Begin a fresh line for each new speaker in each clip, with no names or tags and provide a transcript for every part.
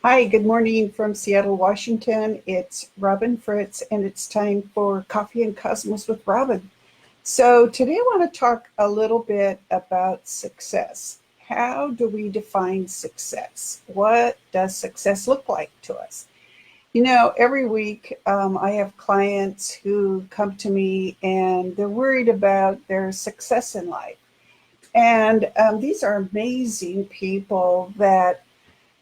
Hi, good morning from Seattle, Washington. It's Robin Fritz, and it's time for Coffee and Cosmos with Robin. So, today I want to talk a little bit about success. How do we define success? What does success look like to us? Every week I have clients who come to me and they're worried about their success in life. And these are amazing people that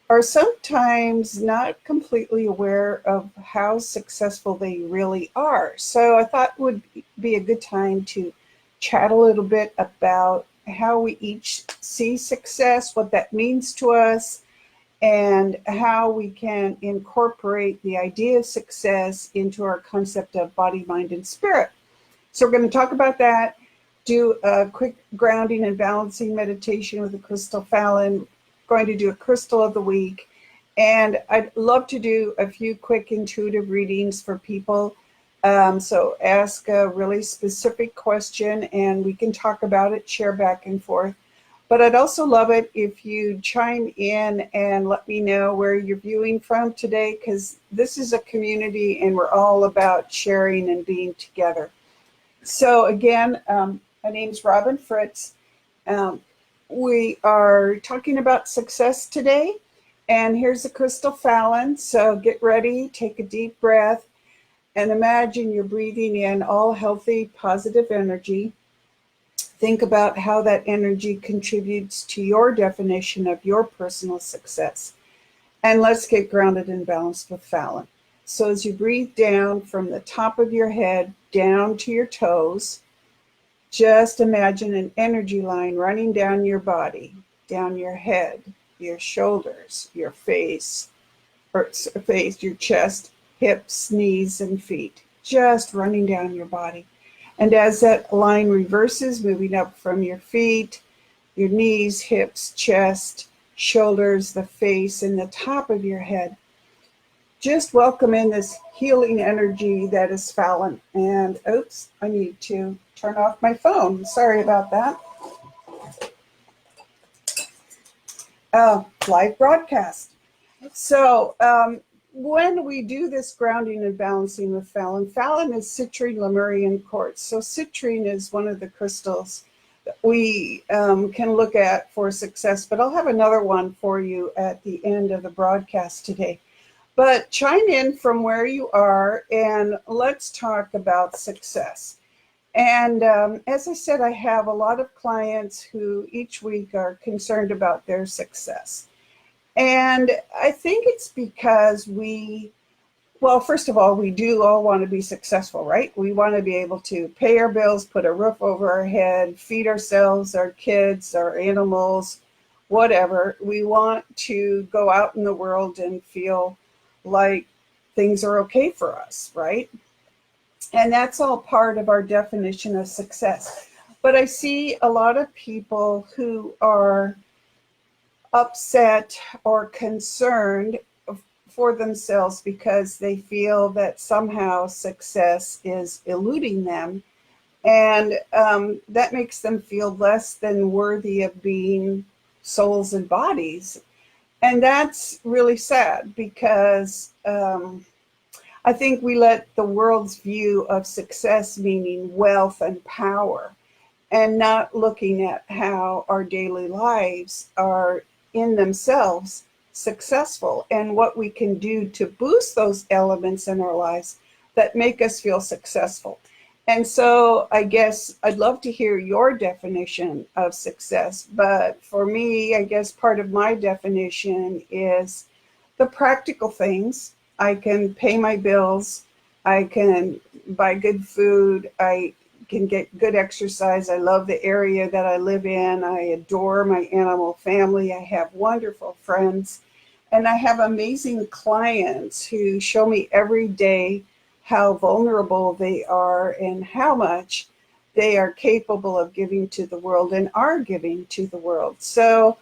are sometimes not completely aware of how successful they really are. So I thought it would be a good time to chat a little bit about how we each see success, what that means to us, and how we can incorporate the idea of success into our concept of body, mind, and spirit. So we're going to talk about that, do a quick grounding and balancing meditation with a crystal Fallon, going to do a crystal of the week, and I'd love to do a few quick intuitive readings for people. So ask a really specific question and we can talk about it, share back and forth. But I'd also love it if you chime in and let me know where you're viewing from today, because this is a community and we're all about sharing and being together. So again, my name's Robin Fritz. Um, we are talking about success today. And here's a crystal Fallon. So get ready, take a deep breath, and imagine you're breathing in all healthy, positive energy. Think about how that energy contributes to your definition of your personal success. And let's get grounded and balanced with Fallon. So as you breathe down from the top of your head down to your toes, just imagine an energy line running down your body, down your head, your shoulders, your face, your chest, hips, knees, and feet, just running down your body. And as that line reverses, moving up from your feet, your knees, hips, chest, shoulders, the face, and the top of your head, just welcome in this healing energy that is Fallon. And oops, I need to turn off my phone. Sorry about that. Live broadcast. So when we do this grounding and balancing with Fallon, Fallon is citrine Lemurian quartz. So citrine is one of the crystals that we can look at for success, but I'll have another one for you at the end of the broadcast today. But chime in from where you are and let's talk about success. And as I said, I have a lot of clients who each week are concerned about their success. And I think it's because well, first of all, we do all want to be successful, right? We want to be able to pay our bills, put a roof over our head, feed ourselves, our kids, our animals, whatever. We want to go out in the world and feel like things are okay for us, right? And that's all part of our definition of success. But I see a lot of people who are upset or concerned for themselves because they feel that somehow success is eluding them. And that makes them feel less than worthy of being souls and bodies. And that's really sad because I think we let the world's view of success, meaning wealth and power, and not looking at how our daily lives are in themselves successful and what we can do to boost those elements in our lives that make us feel successful. And so I guess I'd love to hear your definition of success. But for me, I guess part of my definition is the practical things. I can pay my bills. I can buy good food. I can get good exercise. I love the area that I live in. I adore my animal family. I have wonderful friends. And I have amazing clients who show me every day how vulnerable they are and how much they are capable of giving to the world and are giving to the world. So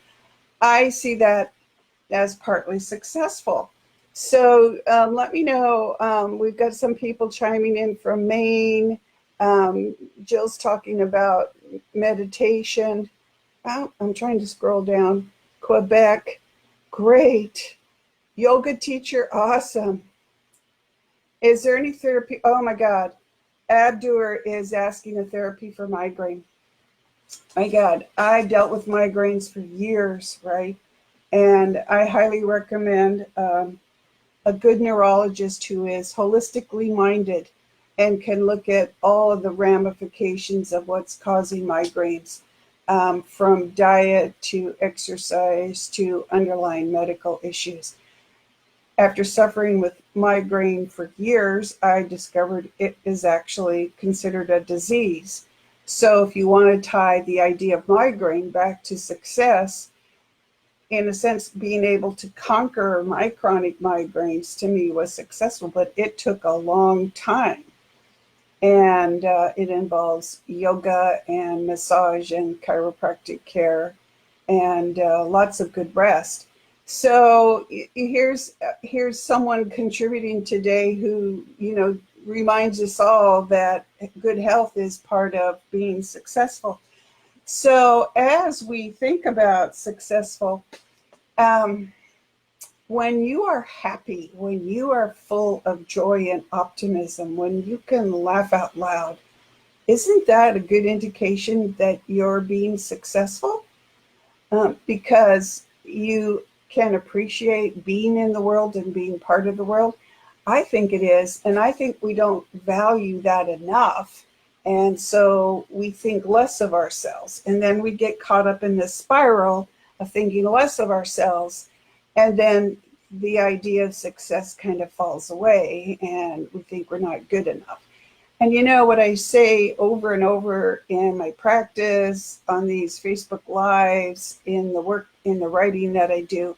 I see that as partly successful. So let me know. We've got some people chiming in from Maine. Jill's talking about meditation. Oh, I'm trying to scroll down. Quebec, great. Yoga teacher, awesome. Is there any therapy? Oh my God. Abdur is asking a therapy for migraine. My God, I dealt with migraines for years, right? And I highly recommend a good neurologist who is holistically minded and can look at all of the ramifications of what's causing migraines, from diet to exercise to underlying medical issues. After suffering with migraine for years, I discovered it is actually considered a disease. So, if you want to tie the idea of migraine back to success, in a sense, being able to conquer my chronic migraines to me was successful, but it took a long time. And it involves yoga and massage and chiropractic care and lots of good rest. So here's someone contributing today who, reminds us all that good health is part of being successful. So as we think about successful, um, when you are happy, when you are full of joy and optimism, when you can laugh out loud, isn't that a good indication that you're being successful? Because you can appreciate being in the world and being part of the world. I think it is. And I think we don't value that enough. And so we think less of ourselves. And then we get caught up in this spiral of thinking less of ourselves. And then the idea of success kind of falls away and we think we're not good enough. And you know what I say over and over in my practice, on these Facebook Lives, in the work, in the writing that I do,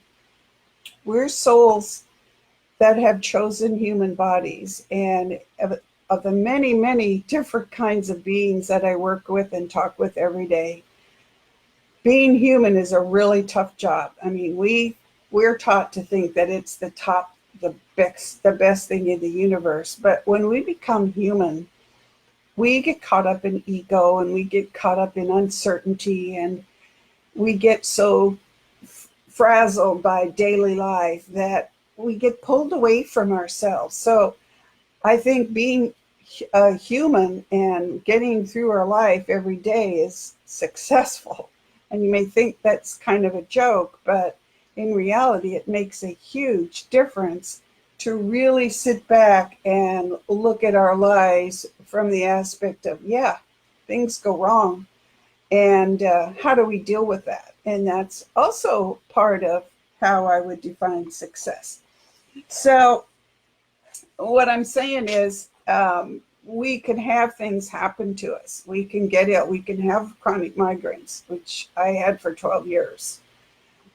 we're souls that have chosen human bodies. And of the many, many different kinds of beings that I work with and talk with every day, being human is a really tough job. I mean, we're taught to think that it's the top, the best thing in the universe. But when we become human, we get caught up in ego and we get caught up in uncertainty and we get so frazzled by daily life that we get pulled away from ourselves. So I think being a human and getting through our life every day is successful. And you may think that's kind of a joke, but in reality, it makes a huge difference to really sit back and look at our lives from the aspect of, yeah, things go wrong. And how do we deal with that? And that's also part of how I would define success. So what I'm saying is, we can have things happen to us. We can get ill. We can have chronic migraines, which I had for 12 years.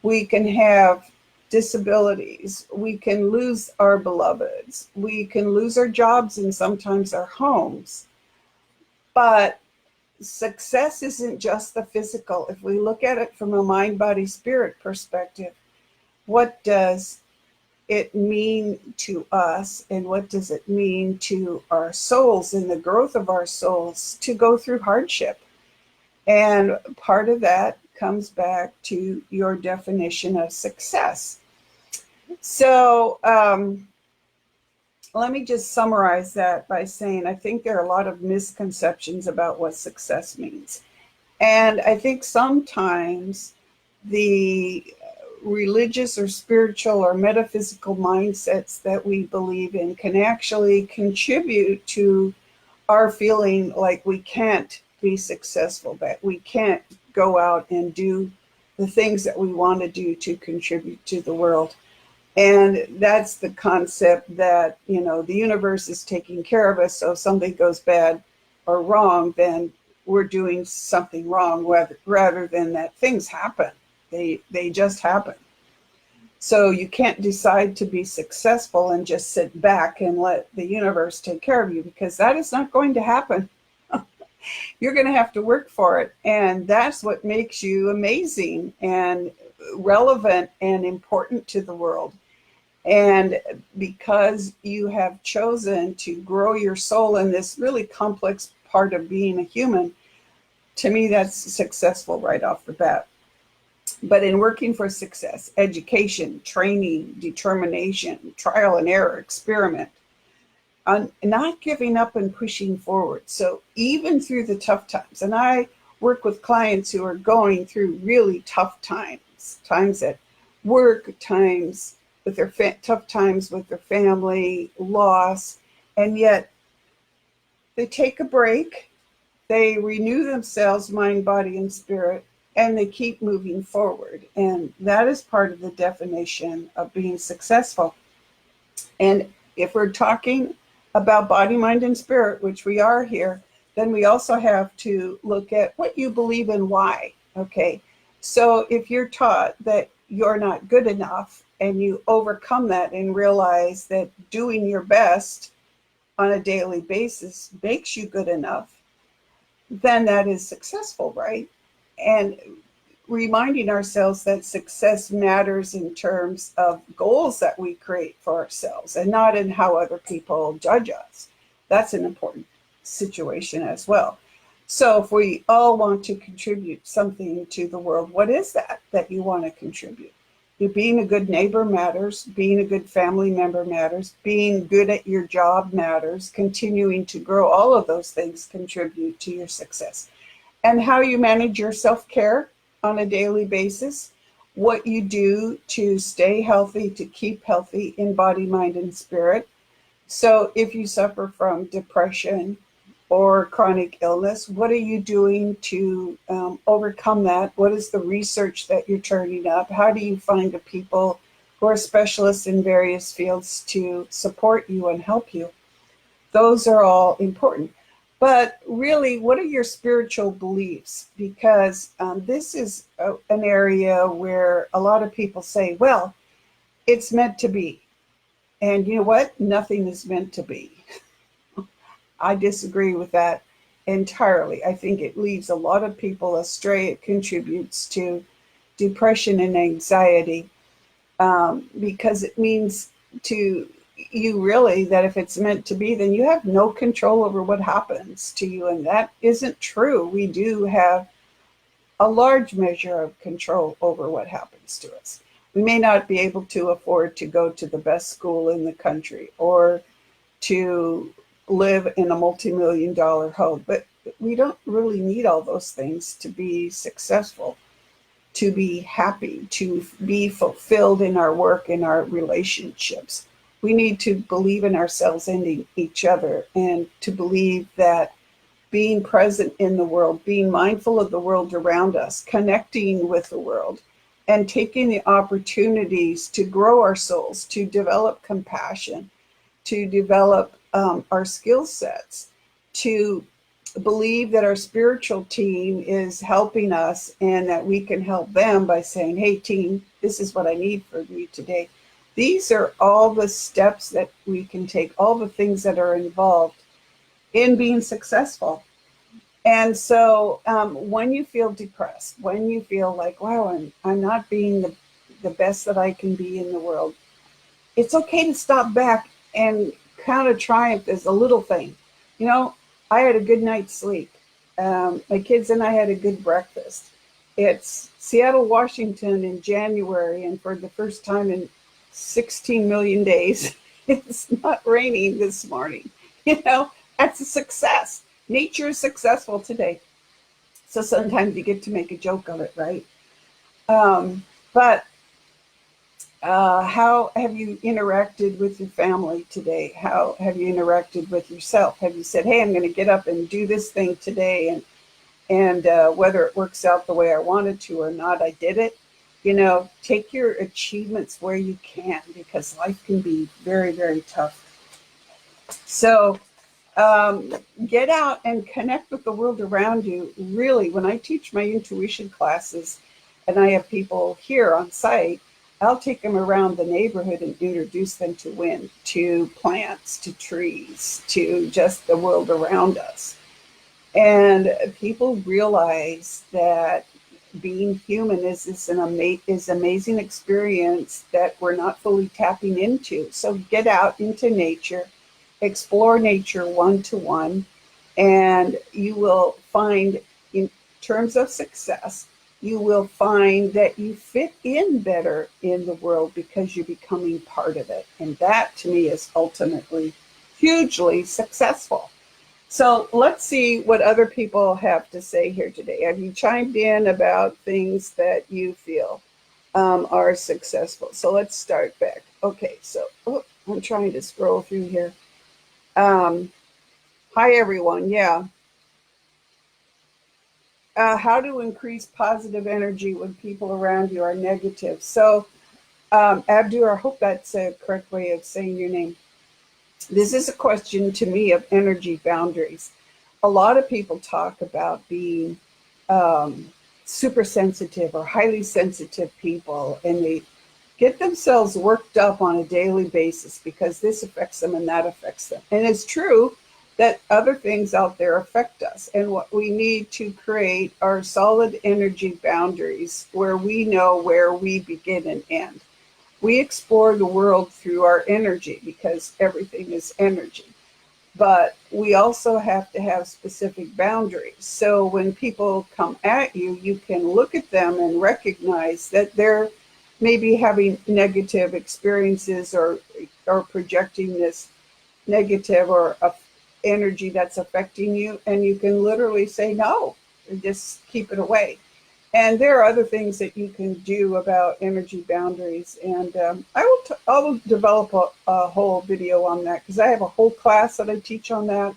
We can have disabilities. We can lose our beloveds. We can lose our jobs and sometimes our homes. But success isn't just the physical. If we look at it from a mind, body, spirit perspective, what does it mean to us and what does it mean to our souls and the growth of our souls to go through hardship? And part of that comes back to your definition of success. So let me just summarize that by saying I think there are a lot of misconceptions about what success means. And I think sometimes the religious or spiritual or metaphysical mindsets that we believe in can actually contribute to our feeling like we can't be successful, that we can't go out and do the things that we want to do to contribute to the world. And that's the concept that, the universe is taking care of us. So if something goes bad or wrong, then we're doing something wrong rather than that things happen. They just happen. So you can't decide to be successful and just sit back and let the universe take care of you, because that is not going to happen. You're going to have to work for it. And that's what makes you amazing and relevant and important to the world. And because you have chosen to grow your soul in this really complex part of being a human, to me, that's successful right off the bat. But in working for success, education, training, determination, trial and error, experiment, on not giving up and pushing forward. So even through the tough times, and I work with clients who are going through really tough times, times at work, times with their tough times with their family, loss, and yet they take a break, they renew themselves, mind, body, and spirit, and they keep moving forward. And that is part of the definition of being successful. And if we're talking about body, mind, and spirit, which we are here, then we also have to look at what you believe and why. Okay. So if you're taught that you're not good enough and you overcome that and realize that doing your best on a daily basis makes you good enough, then that is successful, right? And reminding ourselves that success matters in terms of goals that we create for ourselves and not in how other people judge us. That's an important situation as well. So if we all want to contribute something to the world, what is that you want to contribute? Being a good neighbor matters. Being a good family member matters. Being good at your job matters. Continuing to grow, all of those things contribute to your success. And how you manage your self-care on a daily basis, what you do to stay healthy, to keep healthy in body, mind, and spirit. So if you suffer from depression or chronic illness, what are you doing to overcome that? What is the research that you're turning up? How do you find the people who are specialists in various fields to support you and help you? Those are all important. But really, what are your spiritual beliefs? Because this is an area where a lot of people say, well, it's meant to be. And you know what? Nothing is meant to be. I disagree with that entirely. I think it leads a lot of people astray. It contributes to depression and anxiety because it means to you really that if it's meant to be, then you have no control over what happens to you. And that isn't true. We do have a large measure of control over what happens to us. We may not be able to afford to go to the best school in the country or to live in a multi-million-dollar home, but we don't really need all those things to be successful, to be happy, to be fulfilled in our work, in our relationships. We need to believe in ourselves and in each other, and to believe that being present in the world, being mindful of the world around us, connecting with the world, and taking the opportunities to grow our souls, to develop compassion, to develop our skill sets, to believe that our spiritual team is helping us and that we can help them by saying, hey, team, this is what I need from you today. These are all the steps that we can take, all the things that are involved in being successful. And so when you feel depressed, when you feel like, wow, I'm not being the best that I can be in the world, it's okay to stop back and count a triumph as a little thing. You know, I had a good night's sleep. My kids and I had a good breakfast. It's Seattle, Washington in January, and for the first time in 16 million days, it's not raining this morning. You know, that's a success. Nature is successful today. So sometimes you get to make a joke of it, right? But how have you interacted with your family today? How have you interacted with yourself? Have you said, hey, I'm going to get up and do this thing today, and whether it works out the way I wanted to or not, I did it. You know, take your achievements where you can, because life can be very, very tough. So get out and connect with the world around you. Really, when I teach my intuition classes and I have people here on site, I'll take them around the neighborhood and introduce them to wind, to plants, to trees, to just the world around us. And people realize that being human is amazing experience that we're not fully tapping into. So get out into nature, explore nature one-to-one, and you will find, in terms of success, you will find that you fit in better in the world because you're becoming part of it. And that to me is ultimately hugely successful. So let's see what other people have to say here today. Have you chimed in about things that you feel are successful? So let's start back. Okay, so I'm trying to scroll through here. Hi, everyone. Yeah. How to increase positive energy when people around you are negative. So, Abdur, I hope that's a correct way of saying your name. This is a question to me of energy boundaries. A lot of people talk about being um, super sensitive or highly sensitive people, and they get themselves worked up on a daily basis because this affects them and that affects them. And it's true that other things out there affect us. And what we need to create are solid energy boundaries where we know where we begin and end. We explore the world through our energy because everything is energy. But we also have to have specific boundaries. So when people come at you, you can look at them and recognize that they're maybe having negative experiences or projecting this negative or energy that's affecting you, and you can literally say no and just keep it away. And there are other things that you can do about energy boundaries, and I will develop a whole video on that because I have a whole class that I teach on that,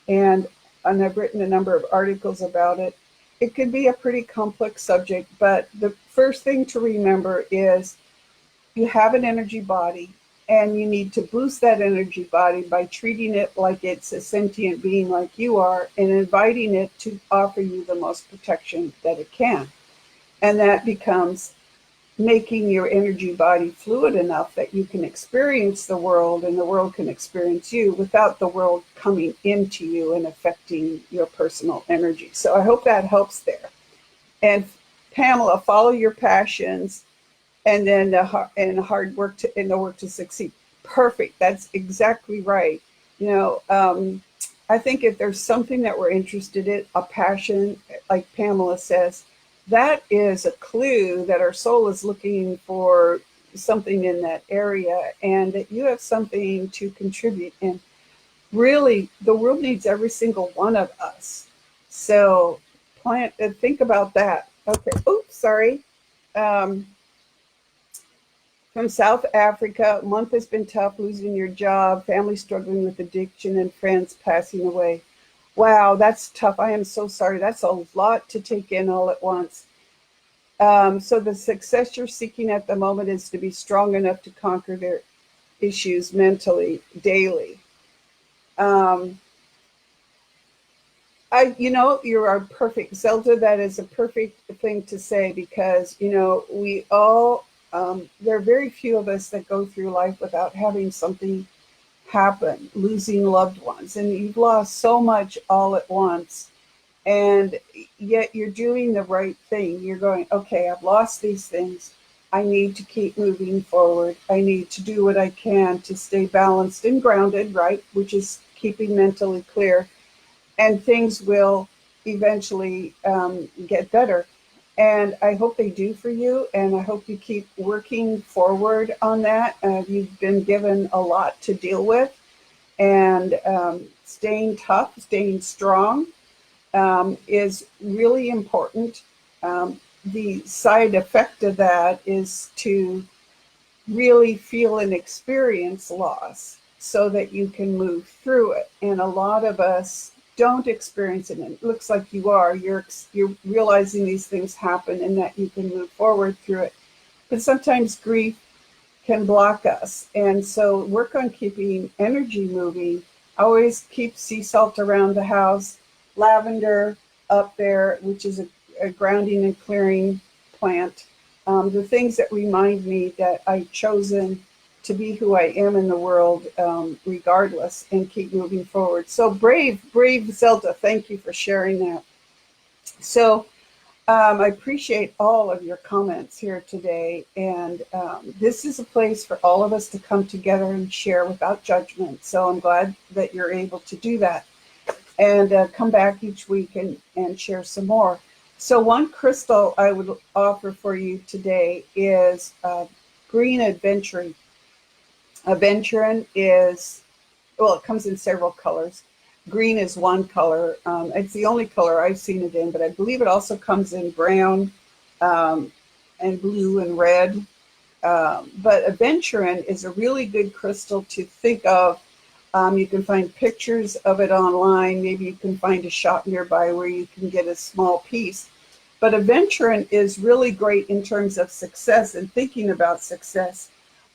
and I've written a number of articles about it. It could be a pretty complex subject, but the first thing to remember is you have an energy body, and you need to boost that energy body by treating it like it's a sentient being like you are and inviting it to offer you the most protection that it can. And that becomes making your energy body fluid enough that you can experience the world and the world can experience you without the world coming into you and affecting your personal energy. So I hope that helps there. And Pamela, follow your passions and then hard work the work to succeed. Perfect. That's exactly right. You know, I think if there's something that we're interested in, a passion, like Pamela says, that is a clue that our soul is looking for something in that area and that you have something to contribute. And really, the world needs every single one of us. So think about that. Okay. Oops, sorry. Um, from South Africa, month has been tough, losing your job, family struggling with addiction, and friends passing away. Wow, that's tough. I am so sorry. That's a lot to take in all at once. So the success you're seeking at the moment is to be strong enough to conquer their issues mentally daily. Um, you are perfect, Zelda. That is a perfect thing to say because we all. There are very few of us that go through life without having something happen, losing loved ones, and you've lost so much all at once, and yet you're doing the right thing. You're going, okay, I've lost these things. I need to keep moving forward. I need to do what I can to stay balanced and grounded, right? Which is keeping mentally clear and things will eventually get better. And I hope they do for you. And I hope you keep working forward on that. You've been given a lot to deal with, and staying tough, staying strong is really important. The side effect of that is to really feel and experience loss so that you can move through it. And a lot of us don't experience it. And it looks like you are. You're realizing these things happen and that you can move forward through it. But sometimes grief can block us. And so work on keeping energy moving. Always keep sea salt around the house, lavender up there, which is a grounding and clearing plant. The things that remind me that I've chosen to be who I am in the world, regardless, and keep moving forward. So brave Zelda, thank you for sharing that. So I appreciate all of your comments here today. And this is a place for all of us to come together and share without judgment. So I'm glad that you're able to do that and come back each week and share some more. So one crystal I would offer for you today is green aventurine. Aventurine is, well, it comes in several colors. Green is one color. It's the only color I've seen it in, but I believe it also comes in brown um, and blue and red. But aventurine is a really good crystal to think of. You can find pictures of it online. Maybe you can find a shop nearby where you can get a small piece. But aventurine is really great in terms of success and thinking about success,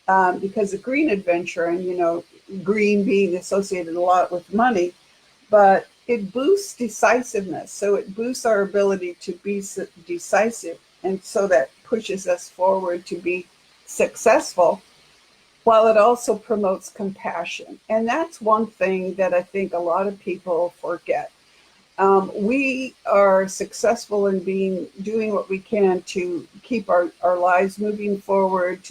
because a green aventurine, green being associated a lot with money, but it boosts decisiveness. So it boosts our ability to be decisive. And so that pushes us forward to be successful, while it also promotes compassion. And that's one thing that I think a lot of people forget. We are successful in doing what we can to keep our lives moving forward,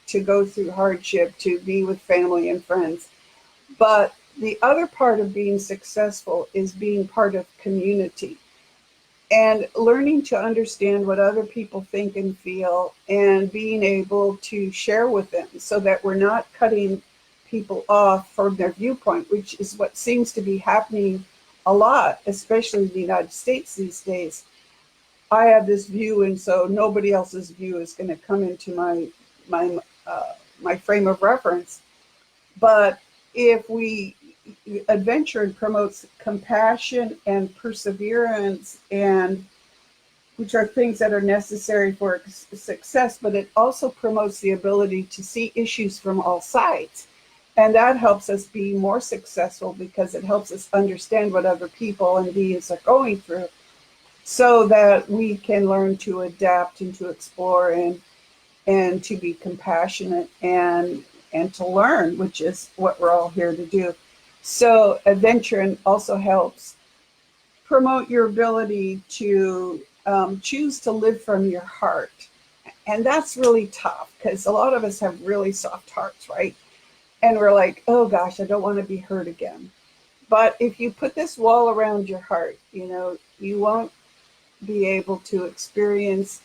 to go through hardship, to be with family and friends. But the other part of being successful is being part of community and learning to understand what other people think and feel, and being able to share with them so that we're not cutting people off from their viewpoint, which is what seems to be happening a lot, especially in the United States these days. I have this view, and so nobody else's view is going to come into my my frame of reference. But if we adventure promotes compassion and perseverance, and which are things that are necessary for success, but it also promotes the ability to see issues from all sides. And that helps us be more successful because it helps us understand what other people and beings are going through, so that we can learn to adapt and to explore, and to be compassionate, and to learn, which is what we're all here to do. So adventuring also helps promote your ability to choose to live from your heart. And that's really tough because a lot of us have really soft hearts, right? And we're like, oh gosh, I don't want to be hurt again. But if you put this wall around your heart, you won't be able to experience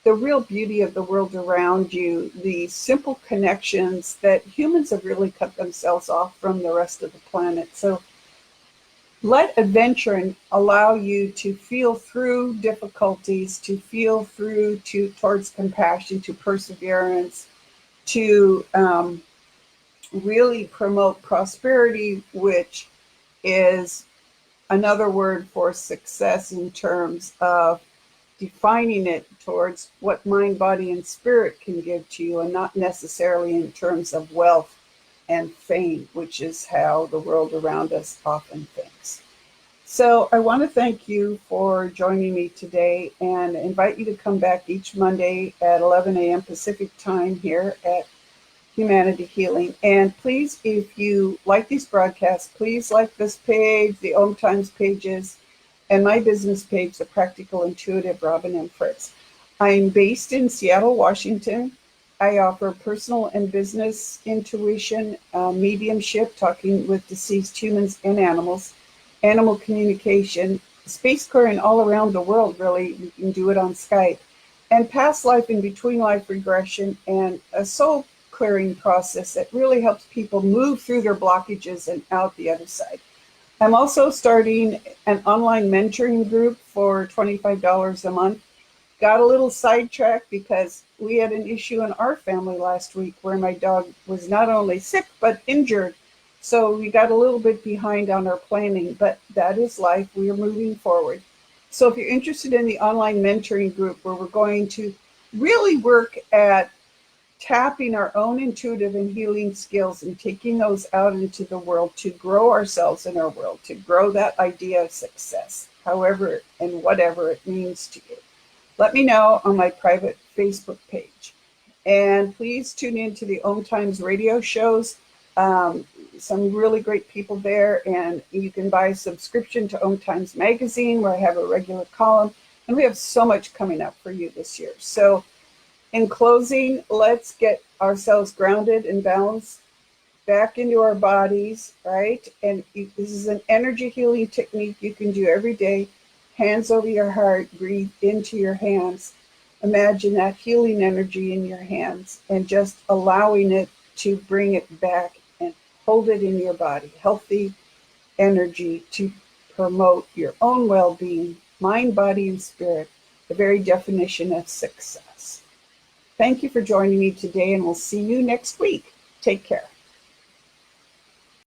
the real beauty of the world around you, the simple connections that humans have really cut themselves off from the rest of the planet. So let adventuring allow you to feel through difficulties, to feel through towards compassion, to perseverance, to really promote prosperity, which is another word for success in terms of defining it towards what mind, body, and spirit can give to you, and not necessarily in terms of wealth and fame, which is how the world around us often thinks. So I want to thank you for joining me today, and invite you to come back each Monday at 11 a.m. Pacific time here at Humanity Healing. And please, if you like these broadcasts, please like this page, the Om Times pages, and my business page, The Practical Intuitive Robin M. Fritz. I'm based in Seattle, Washington. I offer personal and business intuition, mediumship, talking with deceased humans and animals, animal communication, space clearing all around the world, really. You can do it on Skype, and past life and between life regression, and a soul clearing process that really helps people move through their blockages and out the other side. I'm also starting an online mentoring group for $25 a month. Got a little sidetracked because we had an issue in our family last week where my dog was not only sick, but injured. So we got a little bit behind on our planning, but that is life. We are moving forward. So if you're interested in the online mentoring group, where we're going to really work at tapping our own intuitive and healing skills and taking those out into the world to grow ourselves in our world, to grow that idea of success, however and whatever it means to you. Let me know on my private Facebook page. And please tune in to the Om Times radio shows. Some really great people there. And you can buy a subscription to Om Times magazine, where I have a regular column. And we have so much coming up for you this year. So in closing, let's get ourselves grounded and balanced back into our bodies, right? And this is an energy healing technique you can do every day. hands over your heart, breathe into your hands. Imagine that healing energy in your hands and just allowing it to bring it back and hold it in your body. Healthy energy to promote your own well-being, mind, body, and spirit, the very definition of success. Thank you for joining me today, and we'll see you next week. Take care.